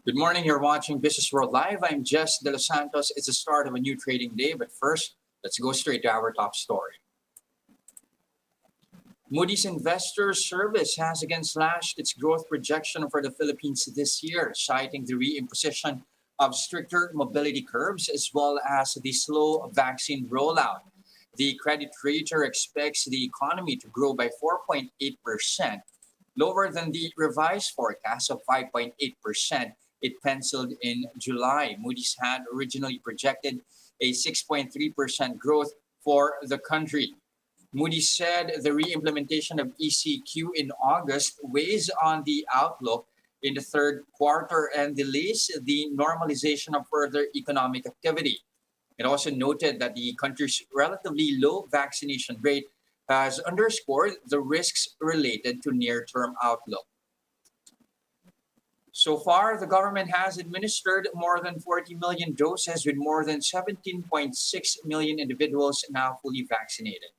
Good morning. You're watching Business World Live. I'm Jess De Los Santos. It's the start of a new trading day, but first, let's go straight to our top story. Moody's Investors Service has again slashed its growth projection for the Philippines this year, citing the reimposition of stricter mobility curbs as well as the slow vaccine rollout. The credit rater expects the economy to grow by 4.8%, lower than the revised forecast of 5.8% it penciled in July. Moody's had originally projected a 6.3% growth for the country. Moody's said the re-implementation of ECQ in August weighs on the outlook in the third quarter and delays the normalization of further economic activity. It also noted that the country's relatively low vaccination rate has underscored the risks related to near-term outlook. So far, the government has administered more than 40 million doses, with more than 17.6 million individuals now fully vaccinated.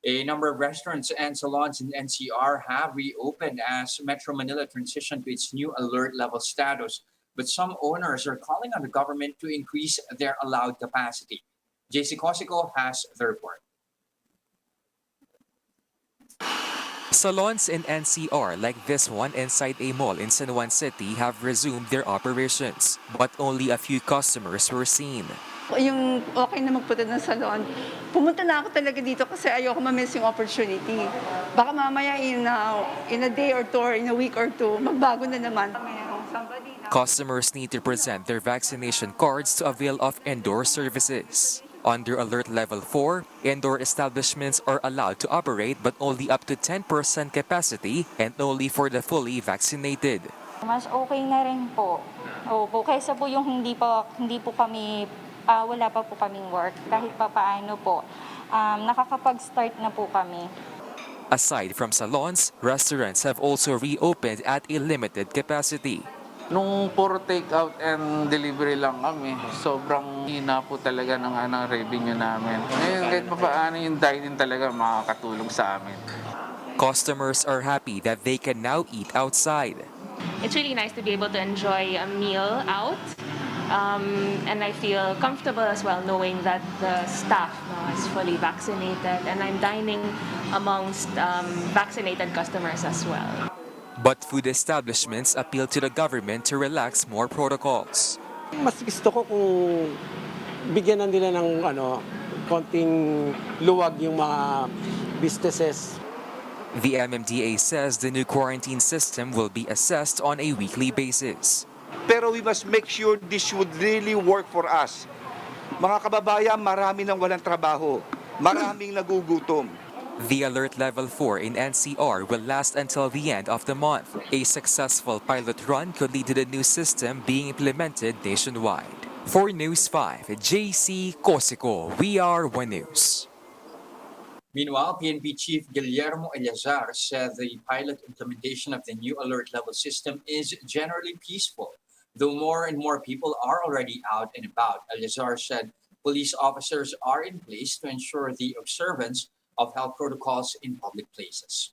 A number of restaurants and salons in NCR have reopened as Metro Manila transitioned to its new alert level status, but some owners are calling on the government to increase their allowed capacity. JC Cosico has the report. Salons in NCR like this one inside a mall in San Juan City have resumed their operations, but only a few customers were seen. Yung okay na magpunta ng salon, pumunta na ako talaga dito kasi ayoko ma-miss yung opportunity. Baka mamaya in a day or two or in a week or two, magbago na naman. Customers need to present their vaccination cards to avail of indoor services. Under Alert Level 4, indoor establishments are allowed to operate but only up to 10% capacity and only for the fully vaccinated. Mas okay na rin po. Opo, kaysa po yung hindi po kami, wala pa po kaming work. Kahit pa paano po, nakakapag-start na po kami. Aside from salons, restaurants have also reopened at a limited capacity. Nung puro take-out and delivery lang kami, sobrang hina po talaga ng revenue namin. Ngayon, kahit pa paano yung dine-in talaga makakatulong sa amin. Customers are happy that they can now eat outside. It's really nice to be able to enjoy a meal out. And I feel comfortable as well knowing that the staff is fully vaccinated and I'm dining amongst vaccinated customers as well. But food establishments appeal to the government to relax more protocols. Mas gusto ko kung bigyan na nila ng konting luwag yung mga businesses. The MMDA says the new quarantine system will be assessed on a weekly basis. Pero we must make sure this would really work for us. Mga kababayan, marami nang walang trabaho. Maraming nagugutom. The Alert Level 4 in NCR will last until the end of the month. A successful pilot run could lead to the new system being implemented nationwide. For News 5, JC Cosico, we are One News. Meanwhile, PNP Chief Guillermo Eleazar said the pilot implementation of the new alert level system is generally peaceful, though more and more people are already out and about. Eleazar said police officers are in place to ensure the observance of health protocols in public places.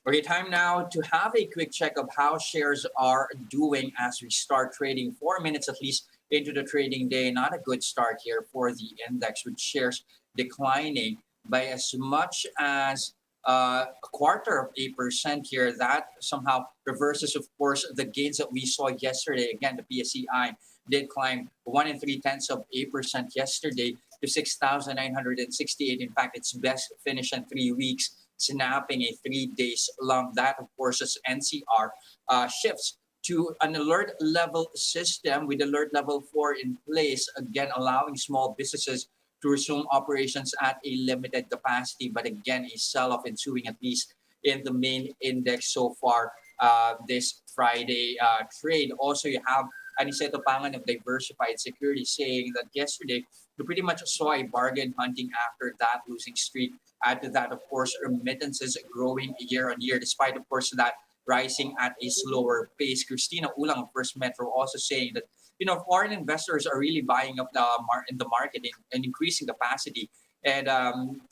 Okay, time now to have a quick check of how shares are doing as we start trading 4 minutes at least into the trading day. Not a good start here for the index, with shares declining by as much as a 0.25% here. That somehow reverses, of course, the gains that we saw yesterday. Again, the PSEI did climb 1.3% yesterday to 6,968. In fact, its best finish in 3 weeks, snapping a 3 days lump. That, of course, as NCR shifts to an alert level system with alert level 4 in place, again allowing small businesses to resume operations at a limited capacity. But again, a sell-off ensuing, at least in the main index so far this Friday trade. Also, you have Aniceto Pangan of Diversified Securities saying that yesterday we pretty much saw a bargain hunting after that losing streak. Add to that, of course, remittances growing year on year, despite, of course, that rising at a slower pace. Christina Ulang of First Metro also saying that, foreign investors are really buying up in the market and increasing capacity and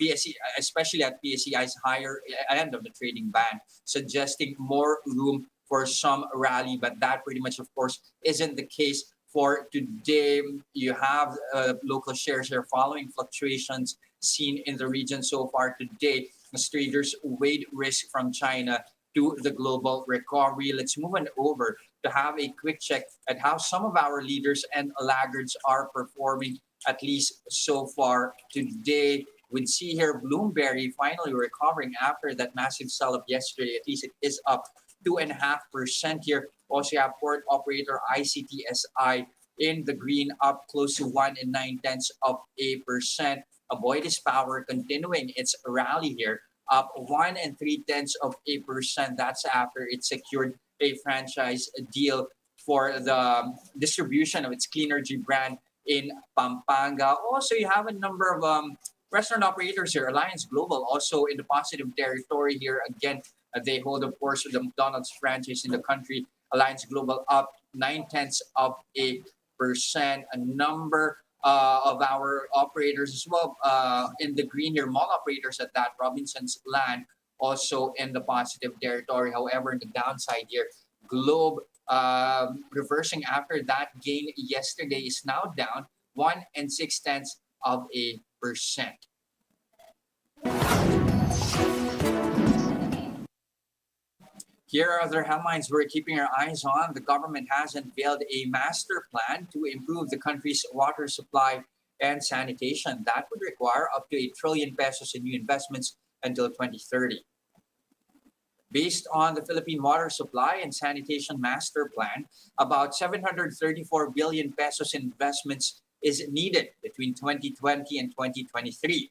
PSE, especially at PSEI's higher end of the trading band, suggesting more room for some rally. But that pretty much, of course, isn't the case for today. You have local shares here following fluctuations seen in the region so far today as traders weighed risk from China to the global recovery. Let's move on over to have a quick check at how some of our leaders and laggards are performing, at least so far today. We'd see here Bloomberry finally recovering after that massive sell-up yesterday. At least it is up 2.5% here. Also, you have port operator ICTSI in the green, up close to 1.9%. Avoidis Power continuing its rally here, up 1.3%. That's after it secured a franchise deal for the distribution of its clean energy brand in Pampanga. Also, you have a number of restaurant operators here. Alliance Global also in the positive territory here. Again, they hold, of course, the McDonald's franchise in the country. Alliance Global up 0.9%. A number of our operators as well in the green here, mall operators at that, Robinson's Land also in the positive territory. However, in the downside here, Globe reversing after that gain yesterday is now down 1.6%. Here are other headlines we're keeping our eyes on. The government has unveiled a master plan to improve the country's water supply and sanitation. That would require up to 8 trillion pesos in new investments until 2030. Based on the Philippine Water Supply and Sanitation Master Plan, about 734 billion pesos in investments is needed between 2020 and 2023,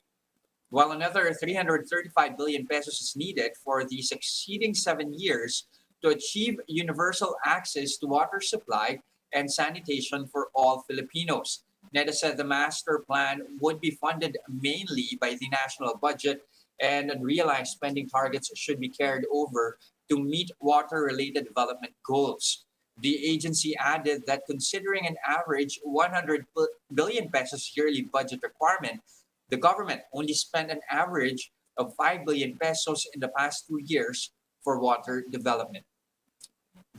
while another 335 billion pesos is needed for the succeeding 7 years to achieve universal access to water supply and sanitation for all Filipinos. NEDA said the master plan would be funded mainly by the national budget, and unrealized spending targets should be carried over to meet water-related development goals. The agency added that considering an average 100 billion pesos yearly budget requirement, the government only spent an average of 5 billion pesos in the past 2 years for water development.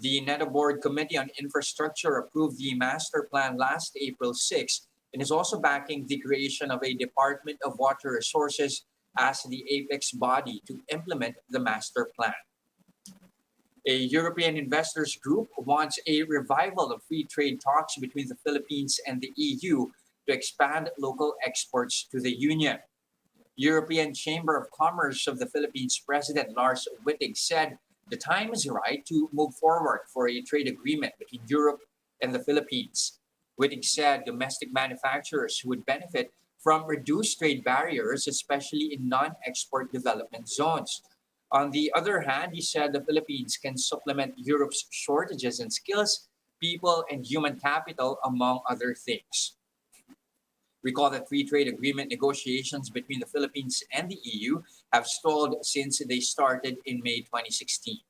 The NEDA Board Committee on Infrastructure approved the master plan last April 6 and is also backing the creation of a Department of Water Resources as the apex body to implement the master plan. A European investors group wants a revival of free trade talks between the Philippines and the EU to expand local exports to the Union. European Chamber of Commerce of the Philippines President Lars Wittig said the time is right to move forward for a trade agreement between Europe and the Philippines. Wittig said domestic manufacturers would benefit from reduced trade barriers, especially in non-export development zones. On the other hand, he said the Philippines can supplement Europe's shortages in skills, people, and human capital, among other things. Recall that free trade agreement negotiations between the Philippines and the EU have stalled since they started in May 2016.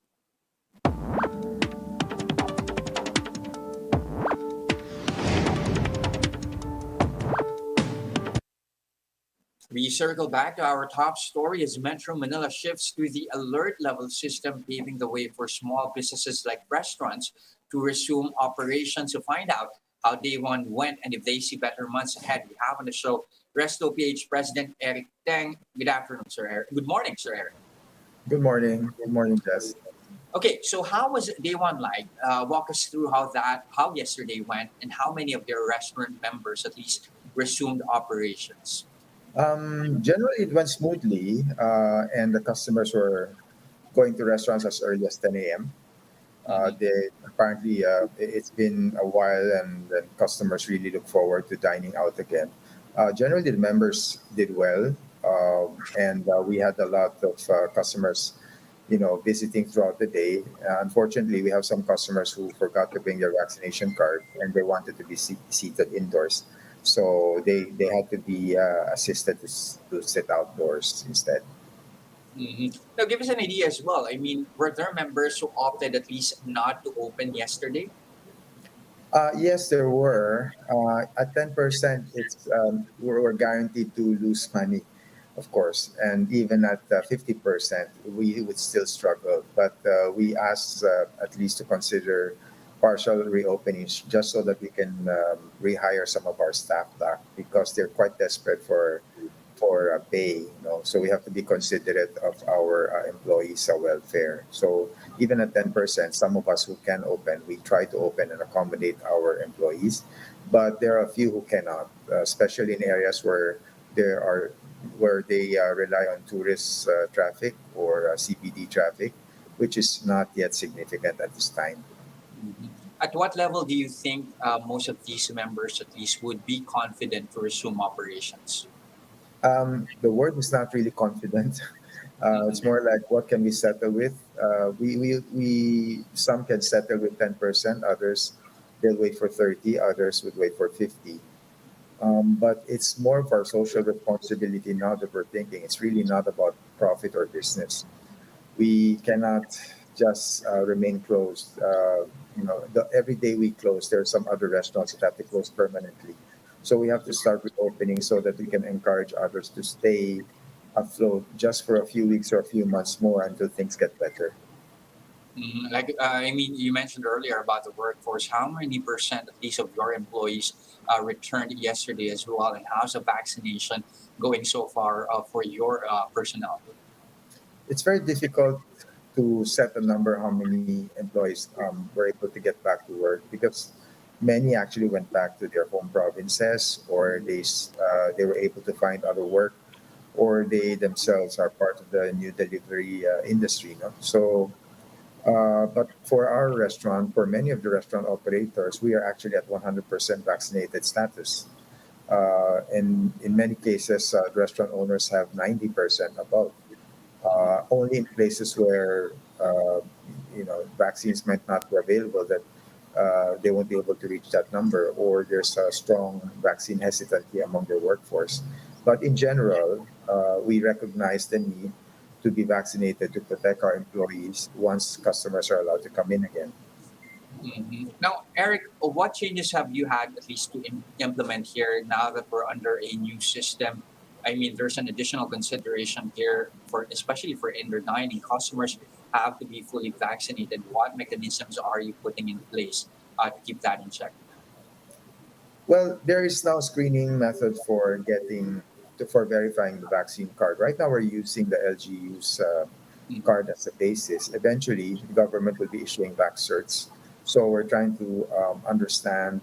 We circle back to our top story as Metro Manila shifts to the alert level system, paving the way for small businesses like restaurants to resume operations. To find out how day one went and if they see better months ahead, we have on the show Resto PH President Eric Teng. Good afternoon, Sir Eric. Good morning, Sir Eric. Good morning. Good morning, Jess. Okay, so how was day one like? Walk us through how yesterday went, and how many of their restaurant members at least resumed operations. Generally, it went smoothly, and the customers were going to restaurants as early as 10 a.m. They apparently it's been a while, and the customers really look forward to dining out again. Generally, the members did well, and we had a lot of customers, visiting throughout the day. Unfortunately, we have some customers who forgot to bring their vaccination card, and they wanted to be seated indoors, so they had to be assisted to sit outdoors instead. Now, give us an idea as well. I mean, were there members who opted at least not to open yesterday? Yes, there were. At 10%, we're guaranteed to lose money, of course. And even at 50%, we would still struggle. But we asked at least to consider partial reopenings just so that we can rehire some of our staff back because they're quite desperate for pay. So we have to be considerate of our employees' welfare. So even at 10%, some of us who can open, we try to open and accommodate our employees, but there are a few who cannot, especially in areas there are where they rely on tourist traffic or CBD traffic, which is not yet significant at this time. Mhm. At what level do you think most of these members at least would be confident to resume operations? The word is not really confident. It's Mhm. more like what can we settle with? We some can settle with 10%, others they'll wait for 30, others would wait for 50. But it's more of our social responsibility now that we're thinking. It's really not about profit or business. We cannot just remain closed. Every day we close, there are some other restaurants that have to close permanently. So we have to start reopening so that we can encourage others to stay afloat just for a few weeks or a few months more until things get better. Like, I mean, you mentioned earlier about the workforce. How many percent, at least, of your employees returned yesterday as well? And how's the vaccination going so far for your personnel? It's very difficult to set a number how many employees were able to get back to work because many actually went back to their home provinces or they were able to find other work or they themselves are part of the new delivery industry. No? So, but for our restaurant, for many of the restaurant operators, we are actually at 100% vaccinated status. And in many cases, restaurant owners have 90% above. Only in places where vaccines might not be available that they won't be able to reach that number, or there's a strong vaccine hesitancy among their workforce. But in general, we recognize the need to be vaccinated to protect our employees once customers are allowed to come in again. Now, Eric, what changes have you had at least to implement here now that we're under a new system? I mean, there's an additional consideration here for, especially for indoor dining, customers have to be fully vaccinated. What mechanisms are you putting in place to keep that in check? Well, there is now a screening method for verifying the vaccine card. Right now, we're using the LGU's Mhm. card as a basis. Eventually, the government will be issuing vac certs. So we're trying to understand,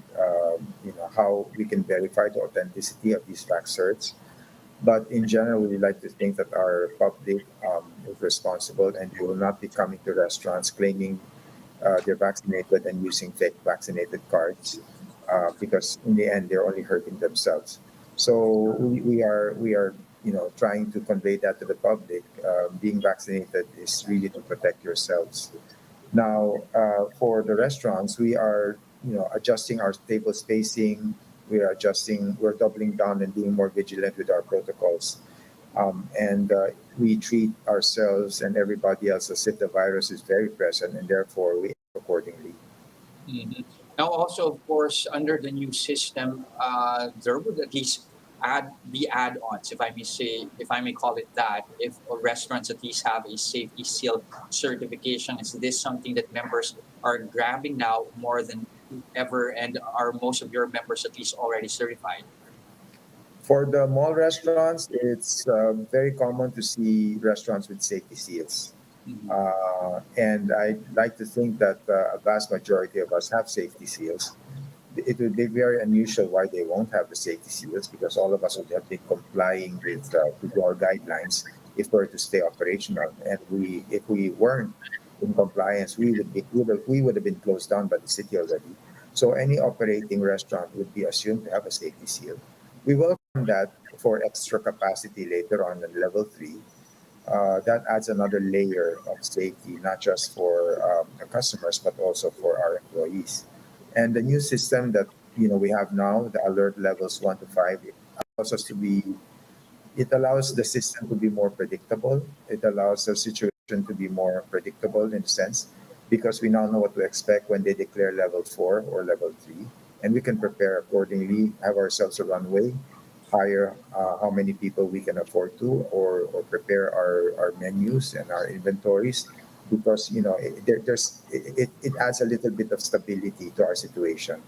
how we can verify the authenticity of these vac certs. But in general, we like to think that our public is responsible and they will not be coming to restaurants claiming they're vaccinated and using fake vaccinated cards because in the end they're only hurting themselves. So we are trying to convey that to the public. Being vaccinated is really to protect yourselves. Now, for the restaurants, we are adjusting our table spacing. We're doubling down and being more vigilant with our protocols. And we treat ourselves and everybody else as if the virus is very present, and therefore we act accordingly. Mhm. Now, also, of course, under the new system, there would at least be add-ons, if I may say, if I may call it that. If restaurants at least have a safety seal certification, is this something that members are grabbing now more than ever? And are most of your members at least already certified? For the mall restaurants, it's very common to see restaurants with safety seals. Mhm. And I like to think that a vast majority of us have safety seals. It would be very unusual why they won't have the safety seals because all of us would have been complying with our guidelines if we're to stay operational. And if we weren't in compliance, we would have been closed down by the city already. So any operating restaurant would be assumed to have a safety seal. We welcome that for extra capacity later on in level three. That adds another layer of safety, not just for the customers, but also for our employees. And the new system that we have now, the alert levels 1 to 5, allows us to be. It allows the system to be more predictable. It allows the situation to be more predictable in a sense. because we now know what to expect when they declare level 4 or level 3, and we can prepare accordingly, have ourselves a runway, hire how many people we can afford to, or prepare our menus and our inventories, because it adds a little bit of stability to our situation.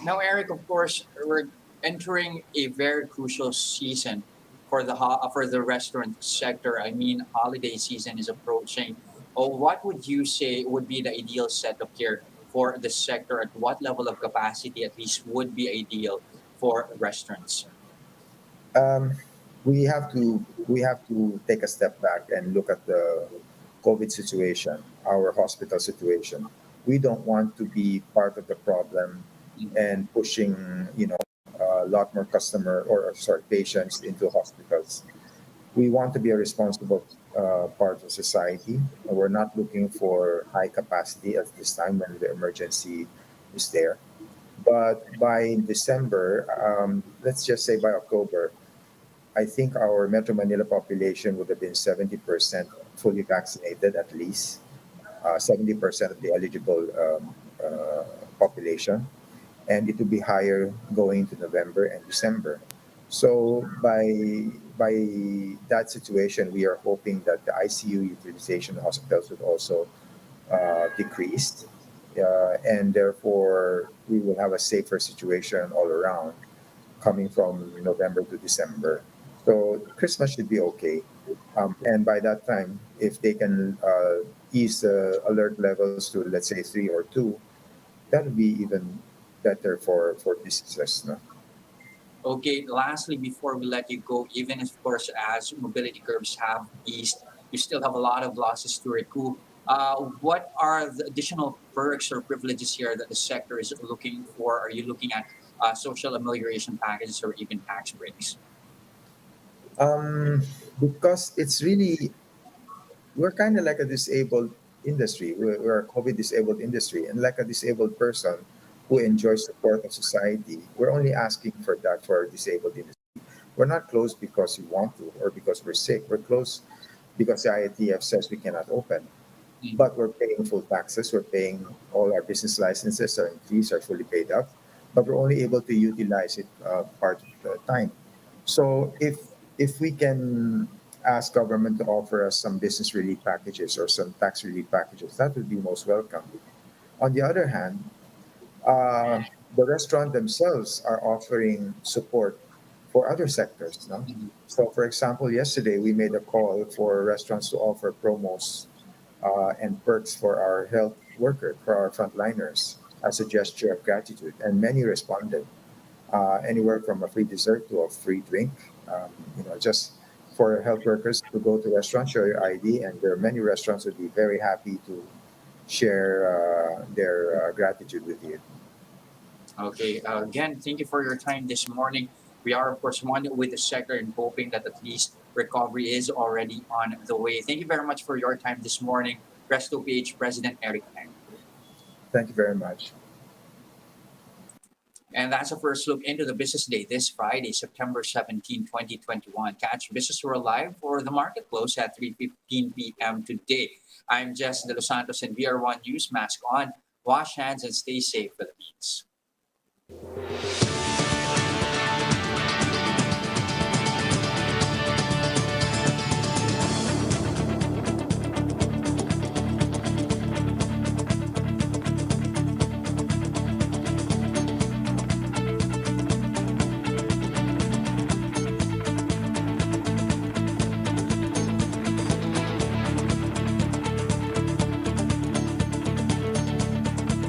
Now, Eric, of course, we're entering a very crucial season for the restaurant sector. I mean, holiday season is approaching. Oh, what would you say would be the ideal setup here for the sector? At what level of capacity, at least, would be ideal for restaurants? um, we have to take a step back and look at the COVID situation, our hospital situation. We don't want to be part of the problem and pushing, a lot more customer or sorry patients into hospitals. We want to be a responsible part of society. We're not looking for high capacity at this time when the emergency is there. But by December, let's just say by October, I think our Metro Manila population would have been 70% fully vaccinated at least, 70% of the eligible population, and it will be higher going to November and December. So by that situation, we are hoping that the ICU utilization in hospitals would also decrease, and therefore we will have a safer situation all around coming from November to December. So Christmas should be okay. And by that time, if they can ease the alert levels to, let's say, 3 or 2, that would be even better for businesses. No? Okay, lastly, before we let you go, even of course as mobility curves have eased, you still have a lot of losses to recoup. What are the additional perks or privileges here that the sector is looking for? Are you looking at social amelioration packages or even tax breaks? Um, because it's really, we're kind of like a disabled industry. We're a COVID disabled industry, and like a disabled person who enjoys support of society, we're only asking for that for a disabled industry. We're not closed because we want to or because we're sick. We're closed because the IATF says we cannot open. But we're paying full taxes. We're paying all our business licenses. Our fees are fully paid up, but we're only able to utilize it part of the time. So if we can ask government to offer us some business relief packages or some tax relief packages, that would be most welcome. On the other hand, uh, the restaurant themselves are offering support for other sectors. No? So, for example, yesterday we made a call for restaurants to offer promos and perks for our health workers, for our frontliners, as a gesture of gratitude, and many responded. Anywhere from a free dessert to a free drink. Just for health workers to go to restaurants, show your ID, and there are many restaurants would be very happy to share their gratitude with you. Okay, again, thank you for your time this morning. We are, of course, one with the sector and hoping that at least recovery is already on the way. Thank you very much for your time this morning. Presto PH President Eric Tang. Thank you very much. And that's a first look into the business day this Friday, September 17, 2021. Catch Business World Live for the market close at 3:15 p.m. today. I'm Jess De Los Santos and VR1 News. Mask on, wash hands, and stay safe, Philippines.